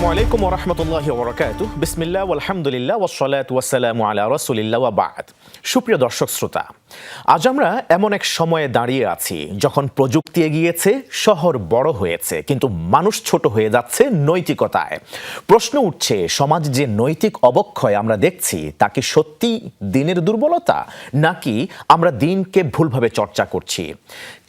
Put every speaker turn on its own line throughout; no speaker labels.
আসসালামু আলাইকুম ওয়া রাহমাতুল্লাহি ওয়া বারাকাতুহু। বিসমিল্লাহ ওয়াল হামদুলিল্লাহ ওয়াস সালাতু ওয়াস সালামু আলা রাসূলিল্লাহ ওয়া বা'দ। সুপ্রিয় দর্শক শ্রোতা, আজ আমরা এমন এক সময়ে দাঁড়িয়ে আছি যখন প্রযুক্তি এগিয়েছে, শহর বড় হয়েছে, কিন্তু মানুষ ছোট হয়ে যাচ্ছে নৈতিকতায়। প্রশ্ন উঠছে, সমাজ যে নৈতিক অবক্ষয় আমরা দেখছি তা কি সত্যি দিনের দুর্বলতা, নাকি আমরা দিনকে ভুলভাবে চর্চা করছি?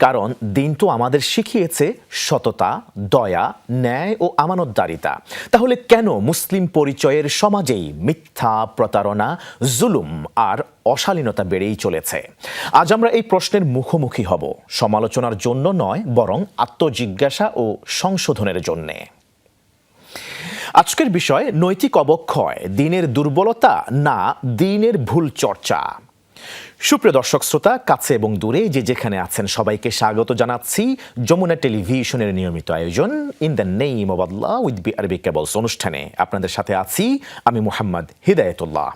কারণ দিন তো আমাদের শিখিয়েছে সততা, দয়া, ন্যায় ও আমানতদারিতা। তাহলে কেন মুসলিম পরিচয়ের সমাজেই মিথ্যা, প্রতারণা, জুলুম আর অশালীনতা বেড়েই চলেছে? আজ আমরা এই প্রশ্নের মুখোমুখি হব, সমালোচনার জন্য নয়, বরং আত্মজিজ্ঞাসা ও সংশোধনের জন্যে। আজকের বিষয় নৈতিক অবক্ষয়, দিনের দুর্বলতা না দিনের ভুল চর্চা। সুপ্রিয় দর্শক শ্রোতা, কাছে এবং দূরে যে যেখানে আছেন সবাইকে স্বাগত জানাচ্ছি যমুনা টেলিভিশনের নিয়মিত আয়োজন in the name of Allah with BRB cables অনুষ্ঠানে। আপনাদের সাথে আছি আমি মুহাম্মদ হিদায়াতুল্লাহ।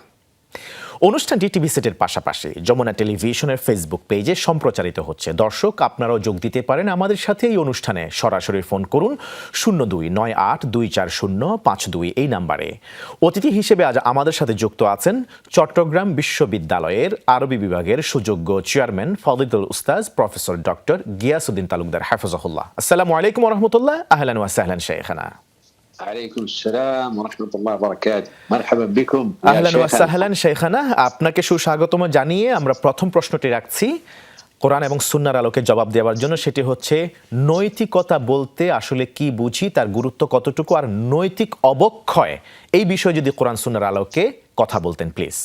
অনুষ্ঠানটি টিভি সেটের পাশাপাশি যমুনা টেলিভিশনের ফেসবুক পেজে সম্প্রচারিত হচ্ছে। দর্শক, আপনারাও যোগ দিতে পারেন আমাদের সাথে এই অনুষ্ঠানে। সরাসরি ফোন করুন 0298240552 এই নাম্বারে। অতিথি হিসেবে আজ আমাদের সাথে যুক্ত আছেন চট্টগ্রাম বিশ্ববিদ্যালয়ের আরবি বিভাগের সুযোগ্য চেয়ারম্যান ফজিলতুল উস্তাজ প্রফেসর ডক্টর গিয়াসউদ্দিন তালুকদার হাফিজাহুল্লাহ। আসসালামু আলাইকুম ওয়া রাহমাতুল্লাহ। আহলান ওয়া সাহলান শেখনা।
আলাইকুম আসসালাম ওয়া রাহমাতুল্লাহি ওয়া বারাকাতুহু। মারহাবান বিকুম।
আহলান ওয়া সাহলান শেখনা। আপনাকে সুস্বাগতম জানিয়ে আমরা প্রথম প্রশ্নটি রাখছি কোরআন এবং সুন্নাহর আলোকে জবাব দেওয়ার জন্য। সেটি হচ্ছে, নৈতিকতা বলতে আসলে কি বুঝি, তার গুরুত্ব কতটুকু, আর নৈতিক অবক্ষয় এই বিষয়ে যদি কোরআন সুন্নাহর আলোকে কথা বলতেন প্লিজ।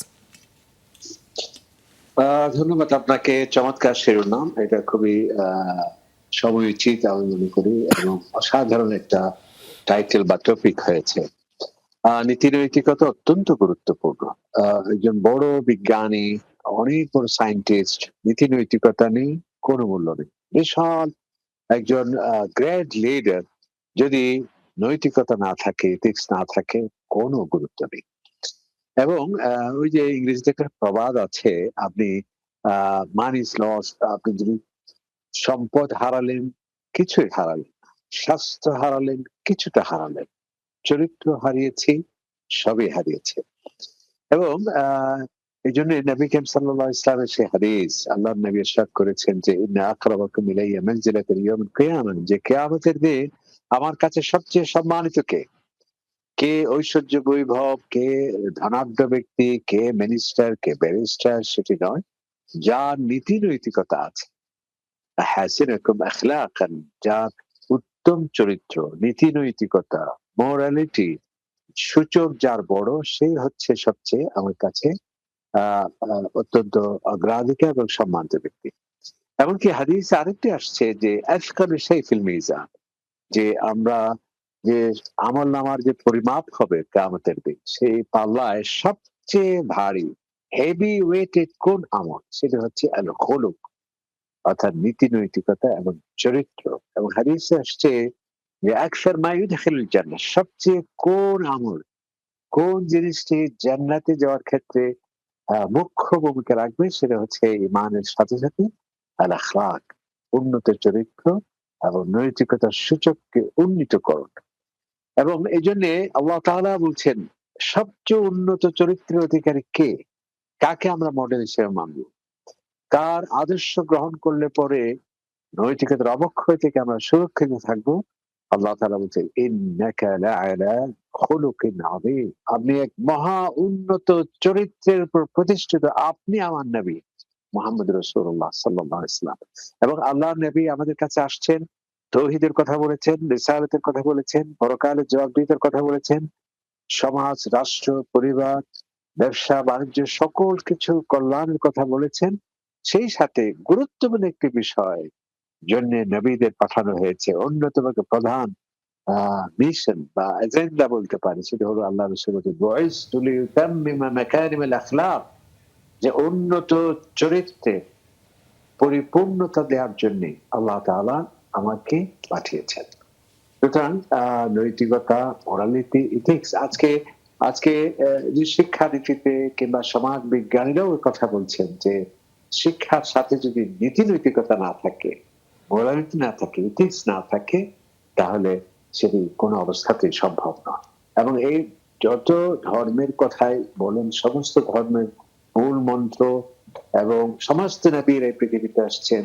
ধন্যবাদ আপনাকে। চমৎকার শিরোনাম, এটা খুবই সময়োচিত আমি মনে করি, এবং অসাধারণ একটা টাইটেল বা টপিক হয়েছে। নীতি নৈতিকতা অত্যন্ত গুরুত্বপূর্ণ। একজন বড় বিজ্ঞানী, অনেক বড় সায়েন্টিস্ট, নীতি নৈতিকতা নেই, কোনো মূল্য নেই। বিশাল একজন গ্রেট লিডার, যদি নৈতিকতা না থাকে, এথিক্স না থাকে, কোনো গুরুত্ব নেই। এবং ওই যে ইংরেজিতে একটা প্রবাদ আছে, আপনি মানি ইজ লস, আপনি যদি সম্পদ হারালেন, কিছুই হারালেন, স্বাস্থ্য হারালেন, কিছুটা হারালেন, চরিত্র হারিয়েছি, সবই হারিয়েছে। এবং এই জন্য নবী করিম সাল্লাল্লাহু আলাইহি ওয়াসাল্লামের সেই হাদিস, আল্লাহর নবী ইরশাদ করেছেন যে ইন্না আকরাবাকুম ইলাইয়া মানজিলাতান ইয়াউমিল কিয়ামাহ, যে কিয়ামতের দিন আমার কাছে সবচেয়ে সম্মানিত কে? কে ঐশ্বর্য বৈভব, কে ধনাঢ্য ব্যক্তি, কে মিনিস্টার, কে ব্যারিস্টার, সেটি নয়, যার নীতি নৈতিকতা আছে। হাসিনাকুম আখলাকান, যার উত্তম চরিত্র, নীতি নৈতিকতা, মোরালিটি সূচক যার বড়, সেই হচ্ছে সবচেয়ে আমার কাছে অত্যন্ত অগ্রাধিকার এবং সম্মানিত ব্যক্তি। এমনকি হাদিসে আরেকটি আসছে যে আশকালু শাইফিল মিজান, যে আমরা যে আমল নামার যে পরিমাপ হবে কিয়ামতের দিন, সেই পাল্লায় সবচেয়ে ভারী, হেভি ওয়েটেড কোন আমল, সেটা হচ্ছে আল খুলুক, অর্থাৎ নীতি নৈতিকতা এবং চরিত্র। এবং হাদিসে আসছে যে আকসার মা ইউদখিলুল জান্নাহ, সবচেয়ে কোন আমল, কোন জিনিসটি জান্নাতে যাওয়ার ক্ষেত্রে মুখ্য ভূমিকা রাখবে, সেটা হচ্ছে ঈমানের সাথে সাথে আল আখলাক, উন্নত চরিত্র এবং নৈতিকতার সূচককে উন্নীতকরণ। এবং এই জন্য আল্লাহ তাআলা বলছেন, সবচেয়ে উন্নত চরিত্রের অধিকারী কে? কাকে আমরা মডেল হিসেবে মানব? কার আদর্শ গ্রহণ করলে পরে নৈতিকতার অবক্ষয় থেকে আমরা সুরক্ষিত থাকবো? আল্লাহ তাআলা বলছেন, ইন্নাকা লাআলা খুলুকিন আযীম, আপনি এক মহা উন্নত চরিত্রের উপর প্রতিষ্ঠিত, আপনি আমার নবী মুহাম্মদ রাসূলুল্লাহ সাল্লাল্লাহু আলাইহি ওয়াসাল্লাম। এবং আল্লাহর নবী আমাদের কাছে আসছেন, তাওহীদের কথা বলেছেন, রিসালাতের কথা বলেছেন, পরকালের জবাবদিহিতার কথা বলেছেন, সমাজ, রাষ্ট্র, পরিবার, ব্যবসা বাণিজ্য সকল কিছু কল্যাণের কথা বলেছেন। সেই সাথে গুরুত্বপূর্ণ একটি বিষয় জন্য নবীদের পাঠানো হয়েছে, অন্যতম প্রধান মিশন বা এজেন্ডা বলতে পারি, সেটা হলো আল্লাহ রাসূল বুইসতু লিউতাম্মিমা মাকারিমিল আখলাক, যে উন্নত চরিত্রে পরিপূর্ণতা দেওয়ার জন্য আল্লাহ তাআলা আমাকে পাঠিয়েছেন। সুতরাং নৈতিকতা, মোরালিটি, ইথিক্স, আজকে আজকে যে শিক্ষানীতিতে কিংবা সমাজ বিজ্ঞানীরাও কথা বলছেন যে শিক্ষার সাথে যদি নীতি নৈতিকতা না থাকে, মোরালিটি না থাকে, ইথিক্স না থাকে, তাহলে সেটি কোনো অবস্থাতেই সম্ভব নয়। এবং এই যত ধর্মের কথাই বলেন, সমস্ত ধর্মের মূল মন্ত্র এবং সমস্ত নবীর এই পৃথিবীতে আসছেন,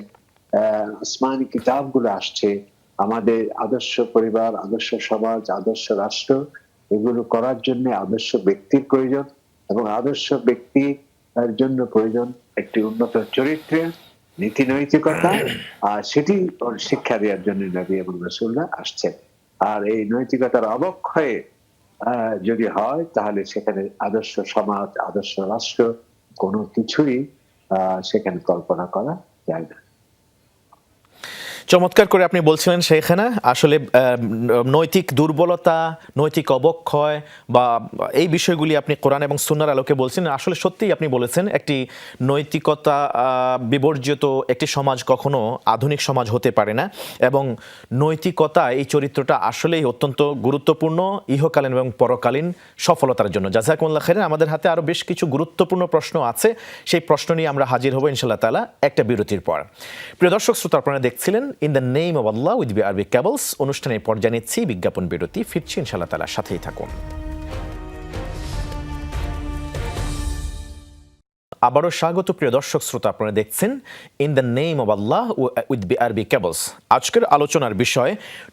আসমানি কিতাবগুলো আসছে, আমাদের আদর্শ পরিবার, আদর্শ সমাজ, আদর্শ রাষ্ট্র এগুলো করার জন্য আদর্শ ব্যক্তির প্রয়োজন, এবং আদর্শ ব্যক্তি এর জন্য প্রয়োজন একটি উন্নত চরিত্রের নীতি নৈতিকতা, আর সেটি শিক্ষা দেওয়ার জন্য নবী এবং রাসূলরা আসছেন। আর এই নৈতিকতার অবক্ষয়ে যদি হয়, তাহলে সেখানে আদর্শ সমাজ, আদর্শ রাষ্ট্র কোনো কিছুই সেখানে কল্পনা করা যায় না।
চমৎকার করে আপনি বলছিলেন সেইখানে আসলে নৈতিক দুর্বলতা, নৈতিক অবক্ষয় বা এই বিষয়গুলি আপনি কোরআন এবং সুন্নাহর আলোকে বলছেন। আসলে সত্যিই আপনি বলেছেন, একটি নৈতিকতা বিবর্জিত একটি সমাজ কখনো আধুনিক সমাজ হতে পারে না, এবং নৈতিকতা এই চরিত্রটা আসলেই অত্যন্ত গুরুত্বপূর্ণ ইহকালীন এবং পরকালীন সফলতার জন্য। জাযাকুমুল্লাহ খাইরান। আমাদের হাতে আরও বেশ কিছু গুরুত্বপূর্ণ প্রশ্ন আছে, সেই প্রশ্ন নিয়ে আমরা হাজির হব ইনশাআল্লাহ তাআলা একটা বিরতির পর। প্রিয় দর্শক শ্রোতা, আপনারা দেখছিলেন in the name of Allah with BRB cables. অনুষ্ঠানের পর্যায়ে নিচ্ছি বিজ্ঞাপন বিরতি, ফিরছি ইনশাআল্লাহ তাআলা, সাথেই থাকুন। আবারও স্বাগত প্রিয় দর্শক শ্রোতা, আপনারা দেখছেন in the name of Allah with BRB cables. আজকের আলোচনার বিষয়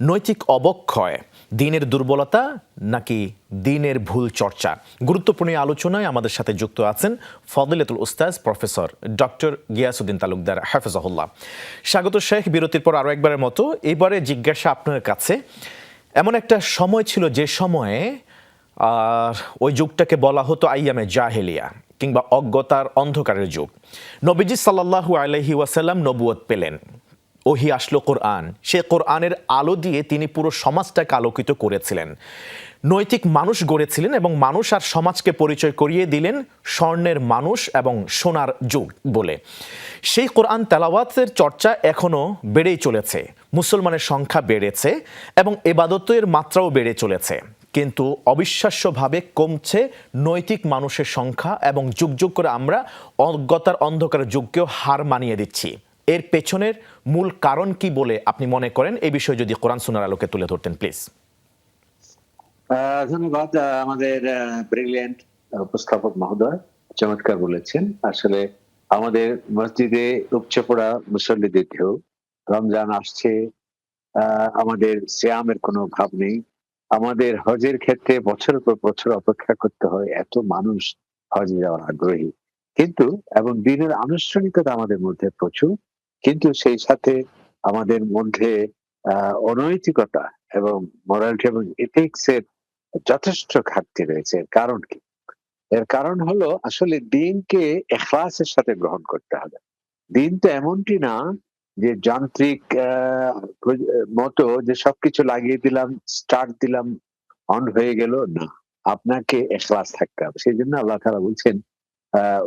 নৈতিক অবক্ষয়, দিনের দুর্বলতা নাকি দিনের ভুল চর্চা। গুরুত্বপূর্ণ আলোচনায় আমাদের সাথে যুক্ত আছেন ফজিলাতুল উস্তাজ প্রফেসর ডক্টর গিয়াসউদ্দিন তালুকদার হাফেজাহুল্লাহ। স্বাগত শেখ। বিরতির পর আরও একবারের মতো এবারে জিজ্ঞাসা আপনার কাছে, এমন একটা সময় ছিল যে সময়ে ওই যুগটাকে বলা হতো আইয়ামে জাহেলিয়া কিংবা অজ্ঞতার অন্ধকারের যুগ। নবীজি সাল্লাল্লাহু আলাইহি ওয়াসাল্লাম নবুয়ত পেলেন, ওহি আসলো কোরআন, সে কোরআনের আলো দিয়ে তিনি পুরো সমাজটাকে আলোকিত করেছিলেন, নৈতিক মানুষ গড়েছিলেন এবং মানুষ আর সমাজকে পরিচয় করিয়ে দিলেন স্বর্ণের মানুষ এবং সোনার যুগ বলে। সেই কোরআন তেলাওয়াতের চর্চা এখনো বেড়েই চলেছে, মুসলমানের সংখ্যা বেড়েছে এবং ইবাদতের মাত্রাও বেড়ে চলেছে, কিন্তু অবিশ্বাস্যভাবে কমছে নৈতিক মানুষের সংখ্যা এবং যুগ যুগ করে আমরা অজ্ঞতার অন্ধকারের যুগকেও হার মানিয়ে দিচ্ছি। এর পেছনের মূল কারণ কি বলে আপনি মনে করেন? এই বিষয়ে যদি কোরআন সুন্নাহর আলোকে তুলে ধরতেন প্লিজ।
ধন্যবাদ। আমাদের ব্রিলিয়েন্ট উপস্থাপক মহোদয় চমৎকার বলেছেন। আসলে আমাদের মসজিদে উপচে পড়া মুসল্লিদের ঢেউ, রমজান আসছে, আমাদের সিয়ামের কোনো ভাব নেই। আমাদের হজের ক্ষেত্রে বছরের পর বছর অপেক্ষা করতে হয়, এত মানুষ হজে যাওয়ার আগ্রহী। কিন্তু এবং দিনের আনুষ্ঠানিকতা আমাদের মধ্যে প্রচুর, কিন্তু সেই সাথে আমাদের মধ্যে অনৈতিকতা এবং মোরালিটি এবং এথিক্স এর যথেষ্ট ঘাটতি রয়েছে। এর কারণ কি? এর কারণ হলো আসলে দিনকে ইখলাসের সাথে গ্রহণ করতে হবে। দিন তো এমনটি না যে যান্ত্রিক মতো যে সবকিছু লাগিয়ে দিলাম, স্টার্ট দিলাম, অন হয়ে গেল, না। আপনাকে ইখলাস থাকতে হবে। সেজন্য আল্লাহ তাআলা বলছেন,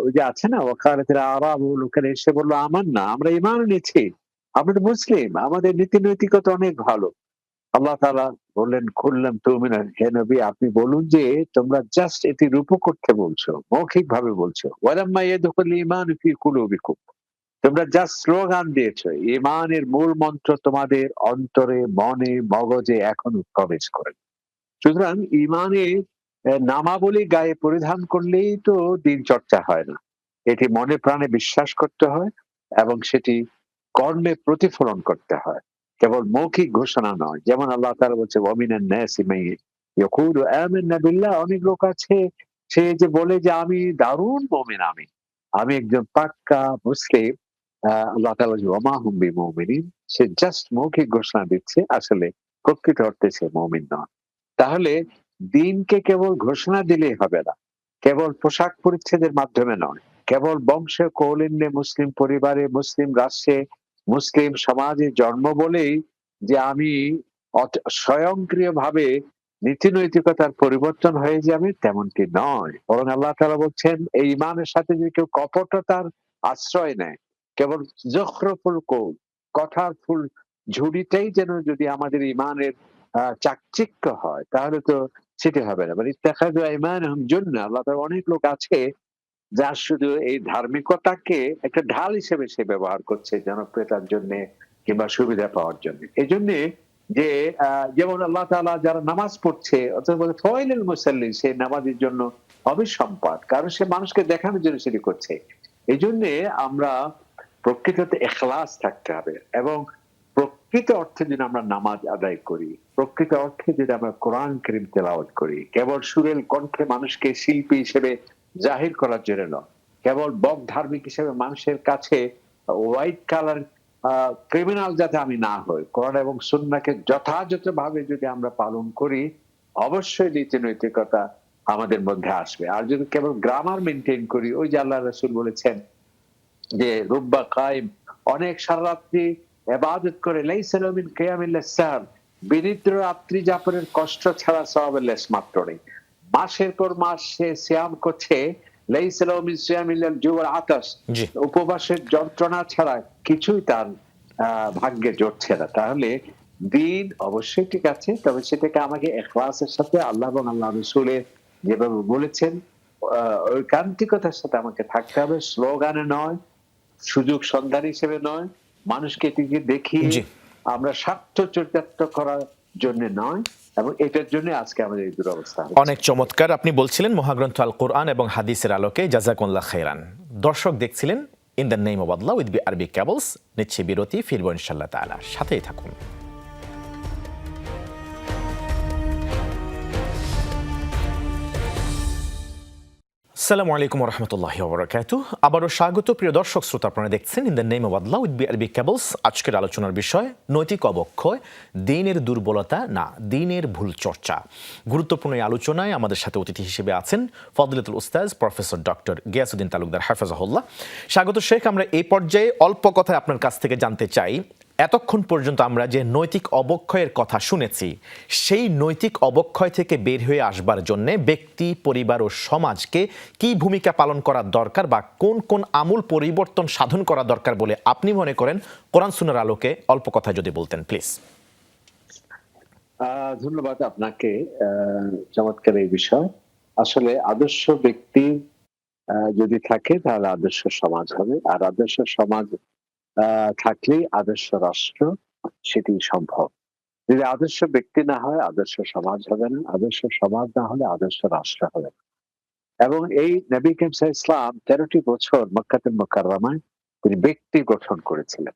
ওই যে আছে না, ওয়াকালাতিল আরাবু, লোকেরা এসে বলল আমান্না, আমরা ঈমান এনেছি, আমরা তো মুসলিম, আমাদের নীতি নৈতিকতা অনেক ভালো। আল্লাহ তাআলা বললেন, কুল্লাম তুমিনা, হে নবী আপনি বলুন যে তোমরা জাস্ট এটি রূপক করতে বলছো, মৌখিক ভাবে বলছো। ওয়ালাম্মা ইয়াদখুল ঈমান ফি কুলুবিকুম, তোমরা জাস্ট স্লোগান দিয়েছো, ঈমানের মূল মন্ত্র তোমাদের অন্তরে, মনে, মগজে এখনো প্রবেশ করে। সুতরাং ঈমানের নামাবলী গায়ে পরিধান করলেই তো দিন চর্চা হয় না। এটি মনে প্রাণে বিশ্বাস করতে হয় এবং সেটি কর্মে প্রতিফলন করতে হয়, কেবল মৌখিক ঘোষণা নয়। যেমন আল্লাহ তাআলা বলছে, ওয়ামিনান নাসি মান ইয়াকুলু আমান্না বিল্লাহ, অনেক লোক আছে সে যে বলে যে আমি দারুণ মুমিন, আমি একজন পাক্কা মুসলিম। আল্লাহ তাআলা বলছে ওয়ামা হুম বিমুমিনিন, সে জাস্ট মৌখিক ঘোষণা দিচ্ছে, আসলে প্রকৃত অর্থে সে মুমিন নয়। তাহলে দিনকে কেবল ঘোষণা দিলেই হবে না, কেবল পোশাক পরিচ্ছদের মাধ্যমে নয়, কেবল বংশ কৌলিন্যে, মুসলিম পরিবারে, মুসলিম রাষ্ট্রে, মুসলিম সমাজে জন্ম বলেই যে আমি স্বয়ংক্রিয়ভাবে নীতি নৈতিকতার পরিবর্তন হয়ে যাবে তেমনটি নয়। বরং আল্লাহ তাআলা বলছেন, এই ঈমানের সাথে যদি কেউ কপটতার আশ্রয় নেয়, কেবল যখরফুল কৌল, কথার ফুল ঝুড়িটাই যেন যদি আমাদের ঈমানের চাকচিক্য হয়, তাহলে তো সেটি হবে না। মানে ইত্তাখাযু আইমানাহুম জুন্নাহ, আল্লাহ তাআলা অনেক লোক আছে যার শুধু এই ধার্মিকতাকে একটা ঢাল হিসেবে সে ব্যবহার করছে জনপ্রিয়তার জন্য কিংবা সুবিধা পাওয়ার জন্য। এজন্য যে যেমন আল্লাহ তাআলা যারা নামাজ পড়ছে অথবা বলে ফাওয়াইলুল মুসাল্লিন, সে নামাজের জন্য হবে সম্পাদ, কারণ সে মানুষকে দেখানোর জন্য সেটি করছে। এই জন্য আমরা প্রকৃততে ইখলাস থাকতে হবে এবং প্রকৃত অর্থে যদি আমরা নামাজ আদায় করি, প্রকৃত অর্থে যদি আমরা কোরআন কারীম তেলাওয়াত করি, কেবল সুরেল কণ্ঠে মানুষকে শিল্পী হিসেবে জাহির করার জন্য নয়, কেবল বক ধার্মিক হিসেবে মানুষের কাছে হোয়াইট কালার ক্রিমিনাল যাতে আমি না হই, কোরআন এবং সুন্নাহকে যথাযথভাবে যদি আমরা পালন করি, অবশ্যই নীতি নৈতিকতা আমাদের মধ্যে আসবে। আর যদি কেবল গ্রামার মেনটেন করি, ওই যে আল্লাহ রাসূল বলেছেন যে রুব্বা কায়েম, অনেক সারা রাত্রি ইবাদত করে, লাইসা লাহু মিন কিয়ামিল সাহর, বিনিদ্র রাত্রি যাপনের কষ্ট ছাড়া সওয়াবের লেশ মাত্র নেই। মাসের পর মাস সে সিয়াম করছে, লাইসা লাহু মিন সিয়ামিল জু ওয়াল আতাশ,
জি।
উপবাসের যন্ত্রণা ছাড়া কিছুই তার ভাগ্যে জুটছে না। তাহলে দিন অবশ্যই ঠিক আছে, তবে সেটাকে আমাকে ইখলাসের সাথে আল্লাহ এবং আল্লাহ রাসূলের যেভাবে বলেছেন ঐকান্তিকতার সাথে আমাকে থাকতে হবে, স্লোগানে নয়, সুযোগ সন্ধান হিসেবে নয়, মানুষকে এটিকে দেখিয়ে
জি।
আমরা স্বার্থ চরিতার্থ করার জন্য নয়, এবং এটার জন্য আজকে আমাদের এই দুরবস্থা হচ্ছে।
অনেক চমৎকার আপনি বলছিলেন মহাগ্রন্থ আল কোরআন এবং হাদিসের আলোকে, জাযাকুল্লাহ খাইরান। দর্শক দেখছিলেন in the name of Allah with আরবি কেবলস। নিচ্ছি বিরতি, ফিরবো ইনশাআল্লাহ তাআলা, সাথেই থাকুন। আসসালামু আলাইকুম ওয়া রাহমাতুল্লাহি ওয়া বারাকাতুহু। আবারও স্বাগত প্রিয় দর্শক শ্রোতা, আপনারা দেখছেন in the name of Allah with আরবি কেবলস। আজকের আলোচনার বিষয় নৈতিক অবক্ষয়, দ্বীনের দুর্বলতা না দ্বীনের ভুল চর্চা। গুরুত্বপূর্ণ এই আলোচনায় আমাদের সাথে অতিথি হিসেবে আছেন ফজলতুল উস্তাজ প্রফেসর ডক্টর গিয়াসউদ্দিন তালুকদার হাফেজাহুল্লাহ। স্বাগত শেখ। আমরা এই পর্যায়ে অল্প কথায় আপনার কাছ থেকে জানতে চাই, এতক্ষণ পর্যন্ত আমরা যে নৈতিক অবক্ষয়ের কথা শুনেছি, সেই নৈতিক অবক্ষয় থেকে বের হয়ে আসবার জন্য ব্যক্তি, পরিবার ও সমাজকে কি ভূমিকা পালন করা দরকার বা কোন কোন আমূল পরিবর্তন সাধন করা দরকার বলে আপনি মনে করেন, কোরআন সুন্নাহর আলোকে অল্প কথা যদি বলতেন প্লিজ।
ধন্যবাদ আপনাকে। চমৎকার এই বিষয়। আসলে আদর্শ ব্যক্তি যদি থাকে তাহলে আদর্শ সমাজ হবে, আর আদর্শ সমাজ থাকলেই আদর্শ রাষ্ট্র সেটি সম্ভব। যদি আদর্শ ব্যক্তি না হয় আদর্শ সমাজ হবে না, আদর্শ সমাজ না হলে আদর্শ রাষ্ট্র হবে না। এবং এই নবী করিম সাল্লাল্লাহু আলাইহি ওয়াসাল্লাম 13টি বছর মক্কাতুল মুকাররমায় তিনি ব্যক্তি গঠন করেছিলেন,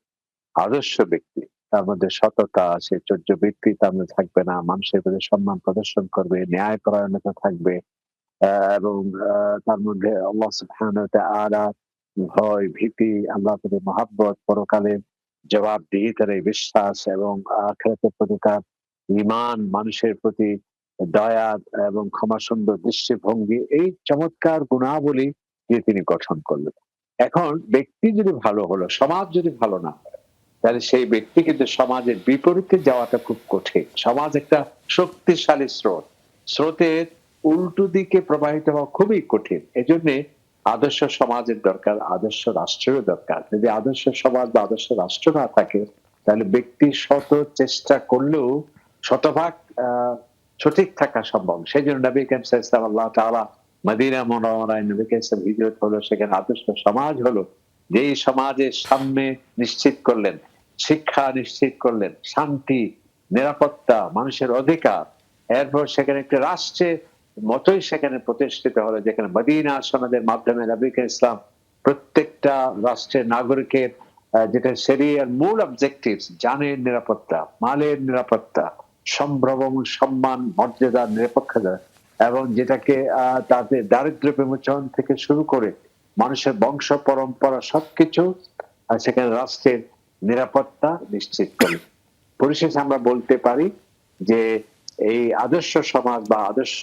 আদর্শ ব্যক্তি। তার মধ্যে সততা, সে চর্যবৃত্তি তার মধ্যে থাকবে না, মানুষের প্রতি সম্মান প্রদর্শন করবে, ন্যায় পরায়ণতা থাকবে, এবং তার মধ্যে আল্লাহ সুবহানাহু ওয়া তাআলা ভয়, ভীতি, আল্লাহর প্রতি মহাব্বত, পরকালের জবাবদিহিতার এই বিশ্বাস এবং আখিরাতের প্রতি তার ঈমান, মানুষের প্রতি দয়া এবং ক্ষমাসুন্দর দৃষ্টিভঙ্গি, এই চমৎকার গুণাবলী দিয়ে তিনি গঠন করলেন। এখন ব্যক্তি যদি ভালো হলো, সমাজ যদি ভালো না হয়, তাহলে সেই ব্যক্তি কিন্তু সমাজের বিপরীতে যাওয়াটা খুব কঠিন। সমাজ একটা শক্তিশালী স্রোত, স্রোতের উল্টো দিকে প্রবাহিত হওয়া খুবই কঠিন। এজন্য আদর্শ সমাজের দরকার, আদর্শ রাষ্ট্রেরও দরকার। যদি আদর্শ সমাজ বা আদর্শ রাষ্ট্র না থাকে, তাহলে ব্যক্তি শত চেষ্টা করলেও শতভাগ সঠিক থাকা সম্ভব। সেই জন্য নবী করিম সাল্লাল্লাহু আলাইহি ওয়াসাল্লাম, আল্লাহ তাআলা মদিনা মুনাওয়ারায় নবী করিম সাল্লাল্লাহু আলাইহি ওয়াসাল্লাম হিজরত হলো, সেখানে আদর্শ সমাজ হলো, যেই সমাজের সামনে নিশ্চিত করলেন, শিক্ষা নিশ্চিত করলেন, শান্তি, নিরাপত্তা, মানুষের অধিকার। এরপর সেখানে একটি রাষ্ট্রের মতোই সেখানে প্রতিষ্ঠিত হলো, যেখানে মদিনা সনদের মাধ্যমে নবী করিম ইসলাম প্রত্যেকটা রাষ্ট্রের নাগরিকের যেটা শরিয়ার মূল অবজেক্টিভস, জানের নিরাপত্তা, মালের নিরাপত্তা, সম্ভ্রম, সম্মান, মর্যাদা, নিরপেক্ষতা, এবং যেটাকে তাদের দারিদ্র্য বিমোচন থেকে শুরু করে মানুষের বংশ পরম্পরা সবকিছু সেখানে রাষ্ট্রের নিরাপত্তা নিশ্চিত করে। পরিশেষে আমরা বলতে পারি যে এই আদর্শ সমাজ বা আদর্শ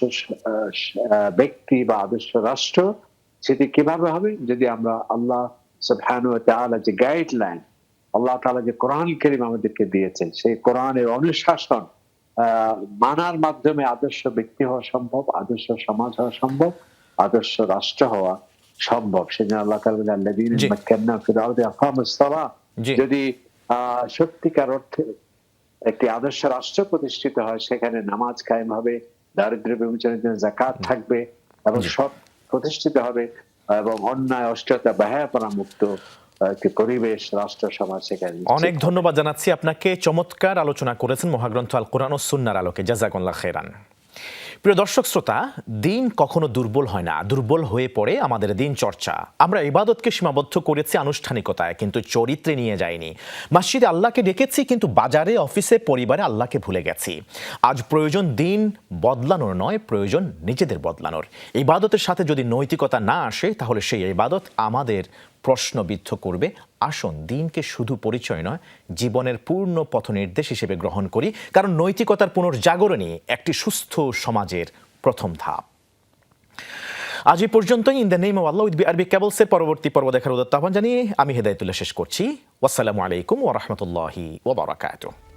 ব্যক্তি বা আদর্শ রাষ্ট্র সেটি কিভাবে হবে, যদি আমরা আল্লাহ সুবহানাহু ওয়া তাআলা যে গাইডলাইন, আল্লাহ তাআলা যে কোরআন কারীম আমাদেরকে দিয়েছেন, সেই কোরআনের অনুশাসন মানার মাধ্যমে আদর্শ ব্যক্তি হওয়া সম্ভব, আদর্শ সমাজ হওয়া সম্ভব, আদর্শ রাষ্ট্র হওয়া সম্ভব। সেজন্য আল্লাহ তাআলা বলেন আল্লাযীনা মাক্কান্না ফিল আরদি আকামুস সালাহ। যদি সত্যিকার অর্থে একটি আদর্শ রাষ্ট্র প্রতিষ্ঠিত হয়, সেখানে নামাজ কায়েম হবে, দারিদ্র্য বিমোচনের জন্য যাকাত থাকবে, এবং সব প্রতিষ্ঠিত হবে, এবং অন্যায়, অশ্লীলতা, বেহায়াপনা মুক্ত একটি পরিবেশ, রাষ্ট্র, সমাজ সেখানে
অনেক ধন্যবাদ জানাচ্ছি আপনাকে। চমৎকার আলোচনা করেছেন মহাগ্রন্থ আল কোরআন ও সুন্নাহর আলোকে। জাযাকুল্লাহ খাইরান। প্রিয় দর্শক শ্রোতা, দিন কখনো দুর্বল হয় না, দুর্বল হয়ে পড়ে আমাদের দিন চর্চা। আমরা ইবাদতকে সীমাবদ্ধ করেছি আনুষ্ঠানিকতায়, কিন্তু চরিত্রে নিয়ে যাইনি। মসজিদে আল্লাহকে ডেকেছি, কিন্তু বাজারে, অফিসে, পরিবারে আল্লাহকে ভুলে গেছি। আজ প্রয়োজন দিন বদলানোর নয়, প্রয়োজন নিজেদের বদলানোর। ইবাদতের সাথে যদি নৈতিকতা না আসে, তাহলে সেই ইবাদত আমাদের প্রশ্নবিদ্ধ করবে। আসুন দিনকে শুধু পরিচয় নয়, জীবনের পূর্ণ পথনির্দেশ হিসেবে গ্রহণ করি, কারণ নৈতিকতার পুনর্জাগরণই একটি সুস্থ সমাজের প্রথম ধাপ। আজ এই পর্যন্তই। In the name of Allah with BRB কেবলসের পরবর্তী পর্ব দেখার উদ্যত আহ্বান জানিয়ে আমি হেদায়েতুল্লাহ শেষ করছি। ওয়াসসালামু আলাইকুম ওয়া রাহমাতুল্লাহি ওয়া বারাকাতুহু।